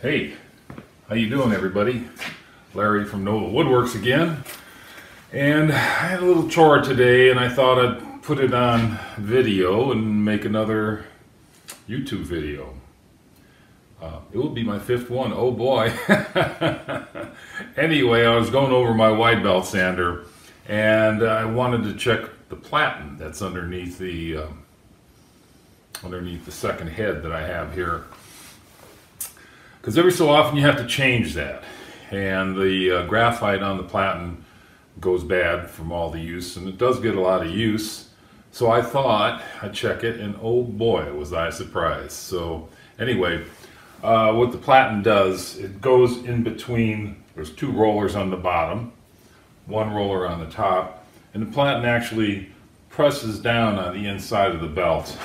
Hey, how you doing everybody? Larry from Nova Woodworks again. And I had a little chore today and I thought I'd put it on video and make another YouTube video. It will be my fifth one, oh boy. Anyway, I was going over my wide belt sander and I wanted to check the platen that's underneath the second head that I have here. Because every so often you have to change that, and the graphite on the platen goes bad from all the use, and it does get a lot of use. So I thought I'd check it, and oh boy, was I surprised. So anyway, what the platen does, it goes in between. There's two rollers on the bottom, one roller on the top, and the platen actually presses down on the inside of the belt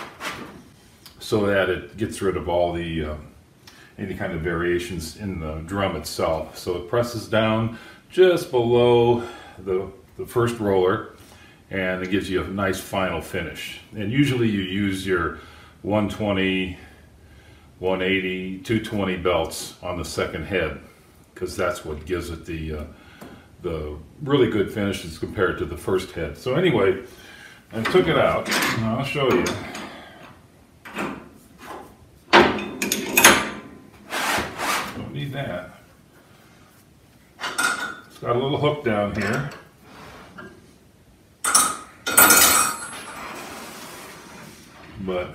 so that it gets rid of all the any kind of variations in the drum itself. So it presses down just below the first roller and it gives you a nice final finish. And usually you use your 120, 180, 220 belts on the second head because that's what gives it the really good finishes compared to the first head. So anyway, I took it out and I'll show you. Need that. It's got a little hook down here. But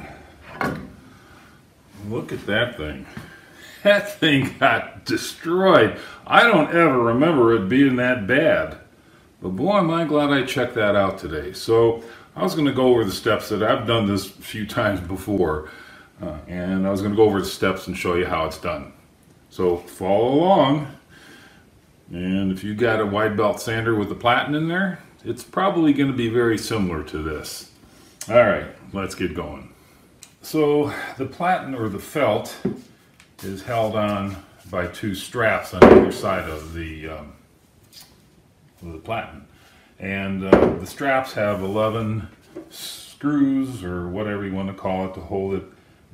look at that thing. That thing got destroyed. I don't ever remember it being that bad. But boy, am I glad I checked that out today. So I was going to go over the steps that I've done this a few times before. And I was going to go over the steps and show you how it's done. So follow along, and if you got a wide belt sander with the platen in there, it's probably going to be very similar to this. Alright, let's get going. So the platen, or the felt, is held on by two straps on either side of the platen. And the straps have 11 screws, or whatever you want to call it, to hold it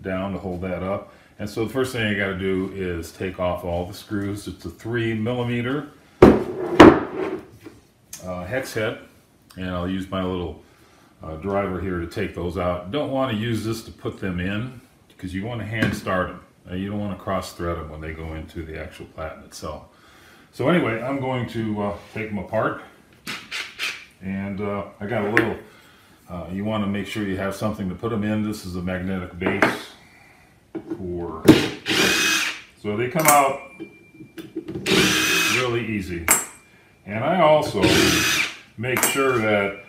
down, to hold that up. And so the first thing you got to do is take off all the screws. It's a 3mm hex head, and I'll use my little driver here to take those out. Don't want to use this to put them in because you want to hand start them. You don't want to cross thread them when they go into the actual platen itself. So anyway, I'm going to take them apart, and I got a little. You want to make sure you have something to put them in. This is a magnetic base. So they come out really easy. And I also make sure that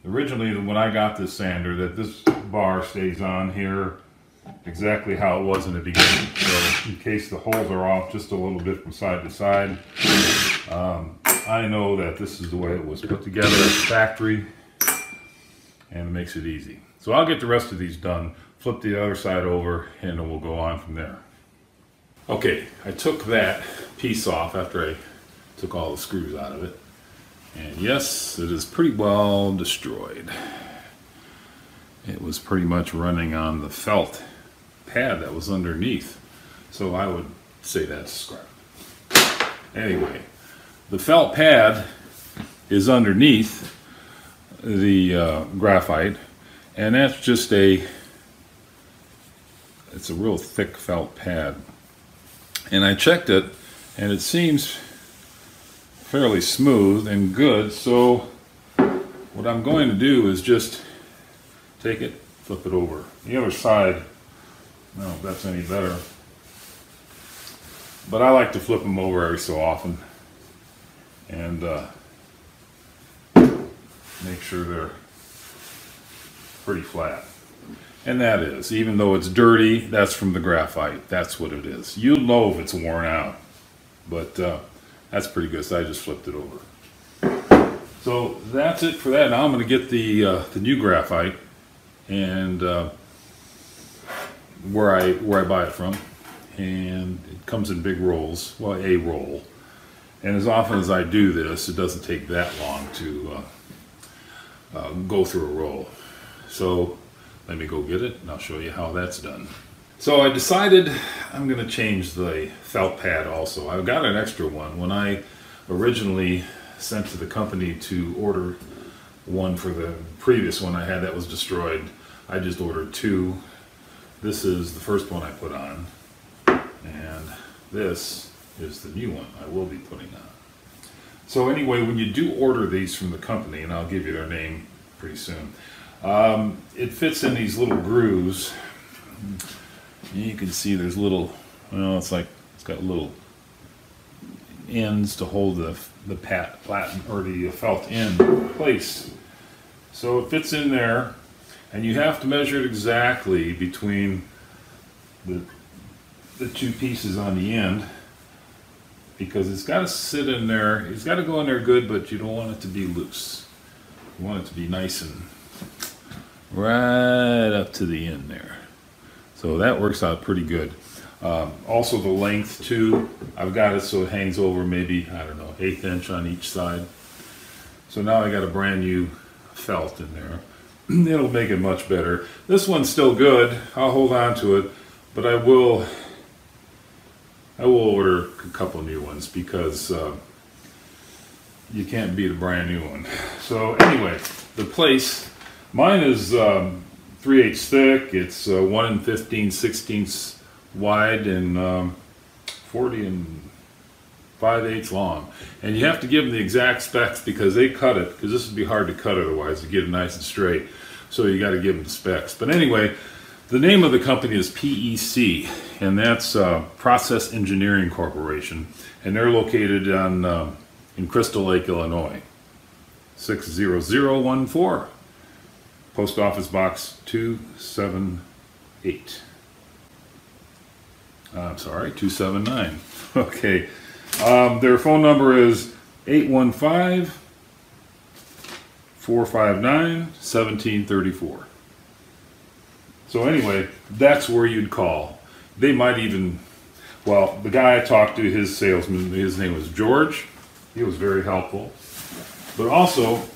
originally when I got this sander that this bar stays on here exactly how it was in the beginning. So in case the holes are off just a little bit from side to side, I know that this is the way it was put together at the factory, and it makes it easy. So I'll get the rest of these done, flip the other side over, and then we'll go on from there. Okay, I took that piece off after I took all the screws out of it. And yes, it is pretty well destroyed. It was pretty much running on the felt pad that was underneath. So I would say that's scrap. Anyway, the felt pad is underneath the graphite, and that's just it's a real thick felt pad. And I checked it, and it seems fairly smooth and good. So what I'm going to do is just take it, flip it over. The other side, I don't know if that's any better, but I like to flip them over every so often and make sure they're pretty flat. And that is, even though it's dirty, that's from the graphite. That's what it is. You'll know if it's worn out, but that's pretty good. So I just flipped it over. So that's it for that. Now I'm going to get the new graphite, and where I buy it from, and it comes in big rolls. Well, a roll. And as often as I do this, it doesn't take that long to go through a roll. So let me go get it and I'll show you how that's done. So I decided I'm going to change the felt pad also. I've got an extra one. When I originally sent to the company to order one for the previous one I had that was destroyed, I just ordered two. This is the first one I put on, and this is the new one I will be putting on. So anyway, when you do order these from the company, and I'll give you their name pretty soon, it fits in these little grooves. You can see there's little, well, it's got little ends to hold the platen or the felt in place. So it fits in there, and you have to measure it exactly between the two pieces on the end, because it's got to sit in there. It's got to go in there good, but you don't want it to be loose. You want it to be nice and right up to the end there. So that works out pretty good. Also the length too, I've got it so it hangs over maybe, I don't know, 1/8 inch on each side. So now I got a brand new felt in there. It'll make it much better. This one's still good. I'll hold on to it, but I will order a couple new ones, because you can't beat a brand new one. So anyway, the place, mine is 3/8 thick. It's 1 15/16 wide and 40 5/8 long. And you have to give them the exact specs, because they cut it, because this would be hard to cut otherwise to get it nice and straight. So you got to give them the specs. But anyway, the name of the company is PEC, and that's Process Engineering Corporation, and they're located on in Crystal Lake, Illinois, 60014, Post Office Box 278. I'm sorry, 279. Okay. Their phone number is 815-459-1734. So anyway, that's where you'd call. They might even, well, the guy I talked to, his salesman, his name was George. He was very helpful. But also,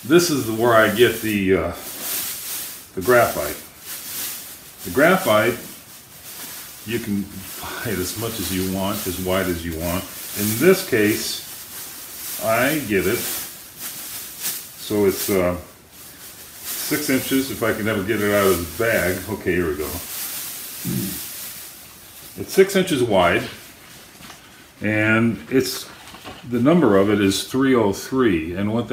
this is where I get the graphite. The graphite, you can buy it as much as you want, as wide as you want. In this case, I get it. So it's 6 inches, if I can ever get it out of the bag. Okay, here we go. It's 6 inches wide, and the number of it is 303. And what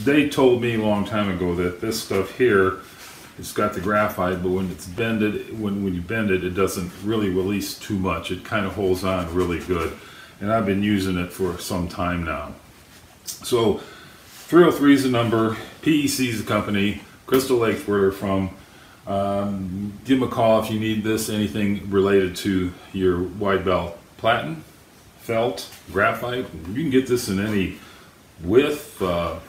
they told me a long time ago, that this stuff here, it's got the graphite, but when it's bended, when you bend it, it doesn't really release too much. It kind of holds on really good. And I've been using it for some time now. So 303 is the number, PEC is the company, Crystal Lake's where they're from. Give them a call if you need this, anything related to your wide belt platen, felt, graphite. You can get this in any width,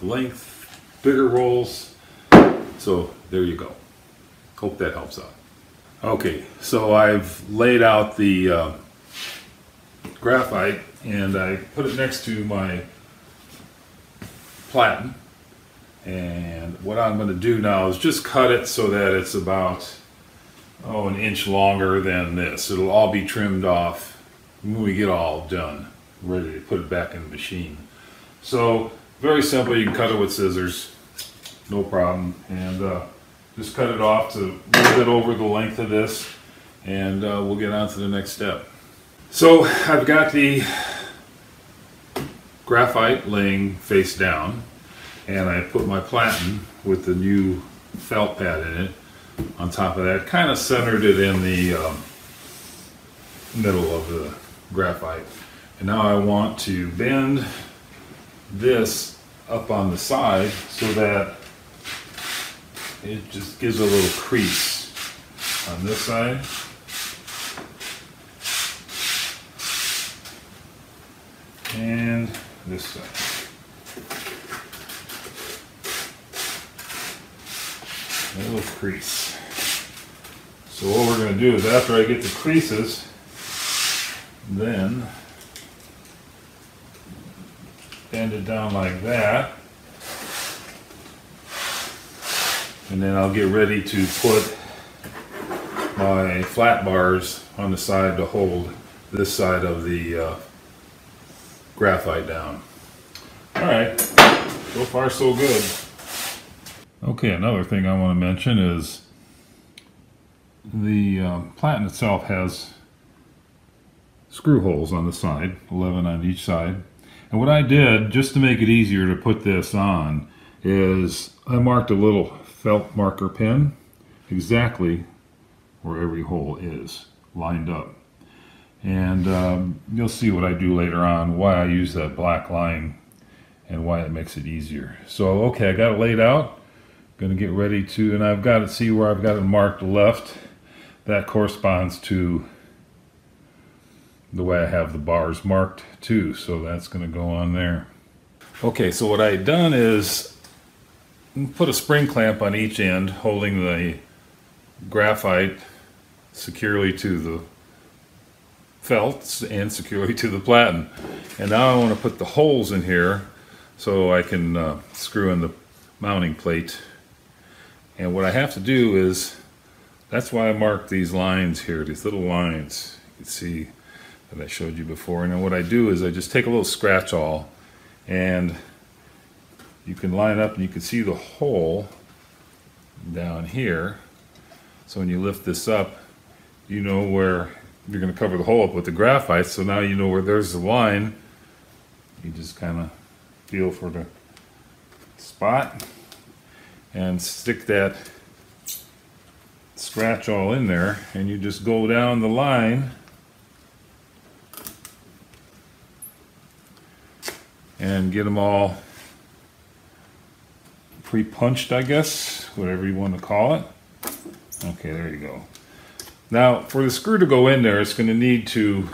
length, bigger rolls. So there you go. Hope that helps out. Okay, so I've laid out the graphite, and I put it next to my platen. And what I'm going to do now is just cut it so that it's about, an inch longer than this. It'll all be trimmed off when we get all done, ready to put it back in the machine. So very simple, you can cut it with scissors, no problem, and just cut it off to a little bit over the length of this, and we'll get on to the next step. So I've got the graphite laying face down, and I put my platen with the new felt pad in it on top of that, kind of centered it in the middle of the graphite. And now I want to bend this up on the side so that it just gives a little crease on this side. And this side. A little crease. So what we're going to do is, after I get the creases, then bend it down like that, and then I'll get ready to put my flat bars on the side to hold this side of the graphite down. Alright, so far so good. Okay, another thing I want to mention is the platen itself has screw holes on the side, 11 on each side. And what I did, just to make it easier to put this on, is I marked a little felt marker pen exactly where every hole is lined up. And you'll see what I do later on, why I use that black line and why it makes it easier. So okay, I got it laid out, gonna get ready to, and I've got to see where I've got it marked left. That corresponds to the way I have the bars marked too, so that's going to go on there. Okay, so what I've done is put a spring clamp on each end holding the graphite securely to the felts and securely to the platen. And now I want to put the holes in here so I can screw in the mounting plate. And what I have to do is, that's why I marked these lines here, these little lines you can see that I showed you before. And then what I do is I just take a little scratch awl, and you can line up and you can see the hole down here. So when you lift this up, you know where you're going to cover the hole up with the graphite. So now you know where there's the line. You just kind of feel for the spot and stick that scratch all in there, and you just go down the line and get them all pre-punched, I guess, whatever you want to call it. Okay, there you go. Now for the screw to go in there, it's going to need to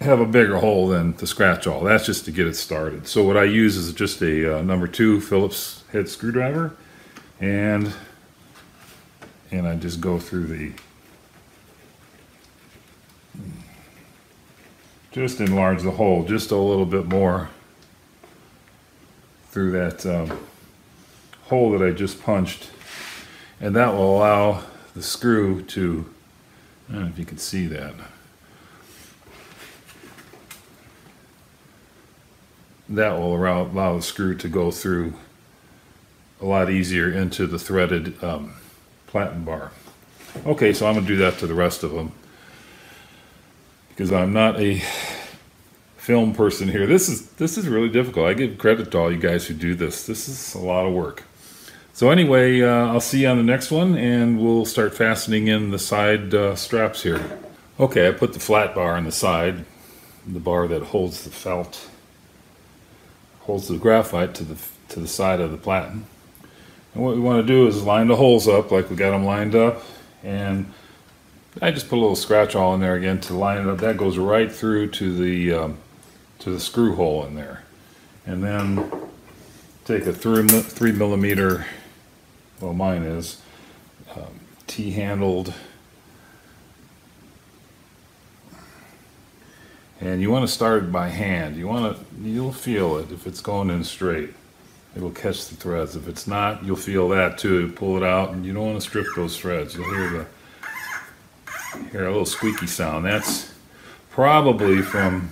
have a bigger hole than the scratch awl. That's just to get it started. So what I use is just a number 2 Phillips head screwdriver, and I just go through the, just enlarge the hole just a little bit more through that hole that I just punched, and that will allow the screw to, I don't know if you can see that, that will allow the screw to go through a lot easier into the threaded platen bar. Okay, so I'm going to do that to the rest of them because I'm not a film person here. This is really difficult. I give credit to all you guys who do this. This is a lot of work. So anyway, I'll see you on the next one, and we'll start fastening in the side straps here. Okay, I put the flat bar on the side, the bar that holds the felt, holds the graphite to the side of the platen. And what we want to do is line the holes up like we got them lined up, and I just put a little scratch awl in there again to line it up. That goes right through to the screw hole in there. And then take a 3 millimeter, well mine is, T-handled, and you want to start it by hand. You'll feel it if it's going in straight. It'll catch the threads. If it's not, you'll feel that too. Pull it out, and you don't want to strip those threads. You'll hear a little squeaky sound. That's probably from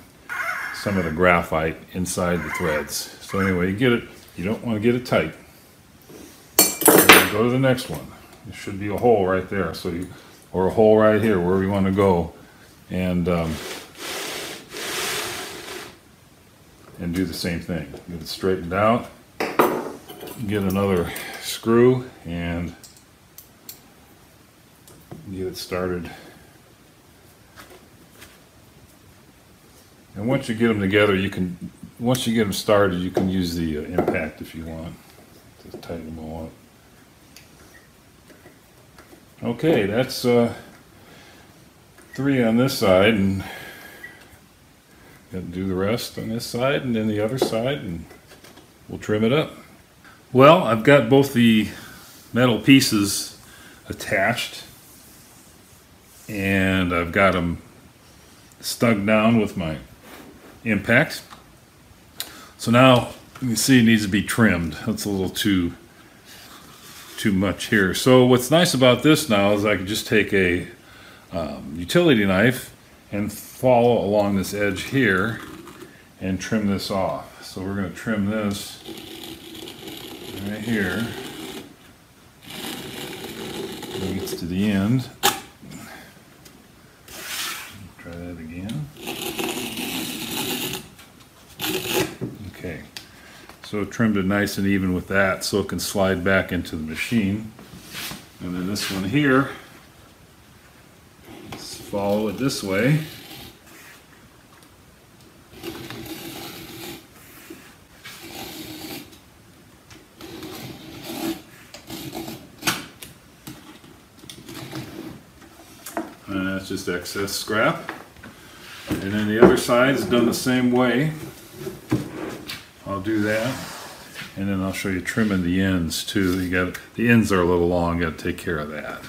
some of the graphite inside the threads. So anyway, you get it. You don't want to get it tight. Go to the next one. There should be a hole right there. Or a hole right here, wherever you want to go, and do the same thing. Get it straightened out. Get another screw and get it started. And once you get them together, once you get them started, you can use the impact if you want to tighten them all up. Okay, that's 3 on this side, and got to do the rest on this side and then the other side, and we'll trim it up. Well, I've got both the metal pieces attached, and I've got them stuck down with my impact. So now you can see it needs to be trimmed. It's a little too too much here. So what's nice about this now is I can just take a utility knife and follow along this edge here and trim this off. So we're going to trim this right here. Leads to the end. Try that again. Okay, so trimmed it nice and even with that so it can slide back into the machine. And then this one here, let's follow it this way. And that's just excess scrap. And then the other side is done the same way. I'll do that. And then I'll show you trimming the ends too. The ends are a little long, you got to take care of that.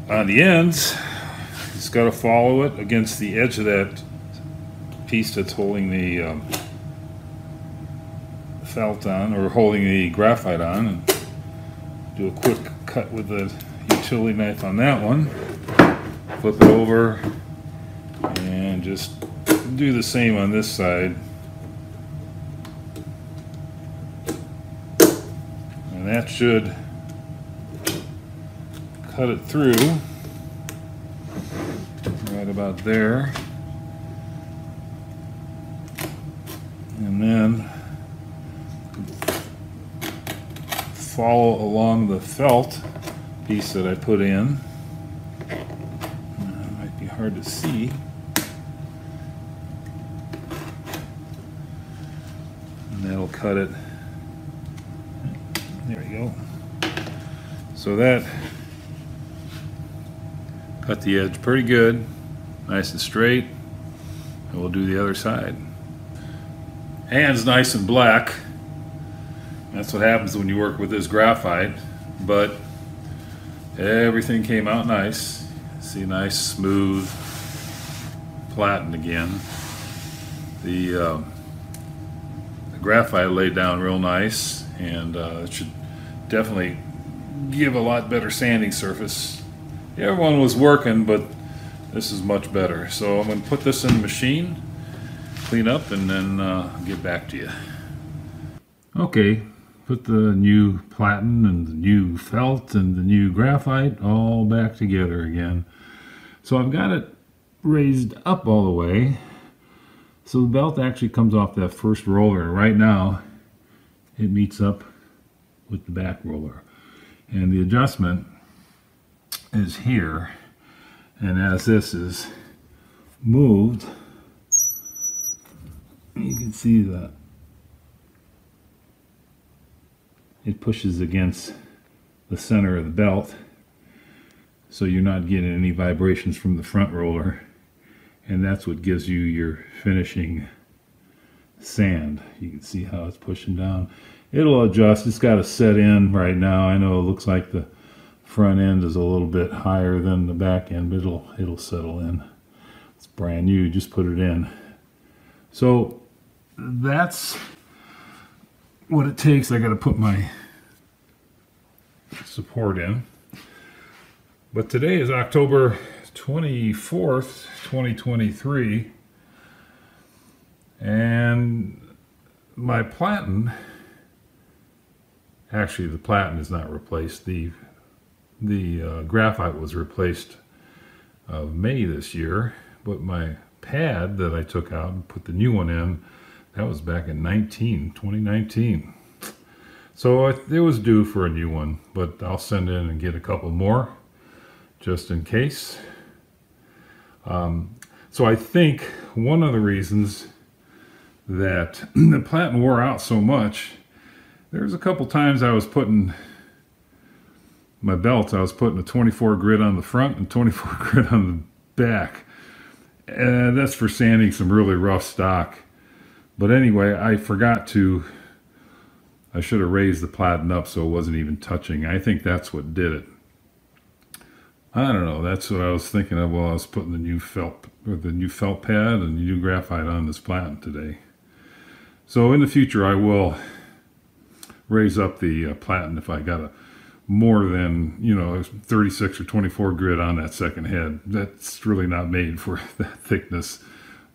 On the ends, you just got to follow it against the edge of that piece that's holding the felt on, or holding the graphite on, and do a quick cut with the utility knife on that one. Flip it over and just do the same on this side. And that should cut it through right about there. And then follow along the felt piece that I put in. Hard to see. And that'll cut it. There we go. So that cut the edge pretty good, nice and straight. And we'll do the other side. Hand's nice and black. That's what happens when you work with this graphite, but everything came out nice. See, nice, smooth platen again. The graphite laid down real nice, and it should definitely give a lot better sanding surface. The other one was working, but this is much better. So I'm going to put this in the machine, clean up, and then get back to you. Okay. Put the new platen and the new felt and the new graphite all back together again. So I've got it raised up all the way. So the belt actually comes off that first roller. Right now it meets up with the back roller. And the adjustment is here. And as this is moved, you can see that it pushes against the center of the belt, so you're not getting any vibrations from the front roller, and that's what gives you your finishing sand. You can see how it's pushing down. It'll adjust. It's got to set in right now. I know it looks like the front end is a little bit higher than the back end, but it'll settle in. It's brand new, just put it in. So that's what it takes. I got to put my support in. But today is October 24th, 2023, and my platen, actually the platen is not replaced. The graphite was replaced May this year, but my pad that I took out and put the new one in, that was back in 2019. So it was due for a new one, but I'll send in and get a couple more just in case. So I think one of the reasons that the platen wore out so much, there's a couple times I was putting my belt, I was putting a 24 grit on the front and 24 grit on the back. And that's for sanding some really rough stock. But anyway, I should have raised the platen up so it wasn't even touching. I think that's what did it. I don't know, that's what I was thinking of while I was putting the new felt pad and the new graphite on this platen today. So in the future I will raise up the platen if I gotta more than, 36 or 24 grit on that second head. That's really not made for that thickness.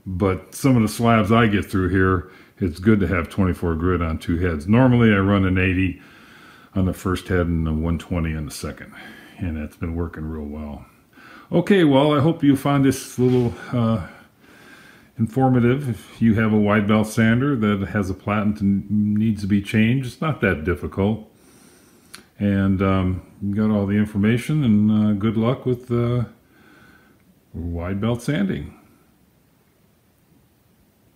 But some of the slabs I get through here, it's good to have 24 grit on two heads. Normally I run an 80 on the first head and a 120 on the second. And that's been working real well. Okay, well, I hope you find this little informative. If you have a wide belt sander that has a platen and needs to be changed, it's not that difficult. And you got all the information, and good luck with wide belt sanding.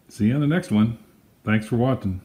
See you on the next one. Thanks for watching.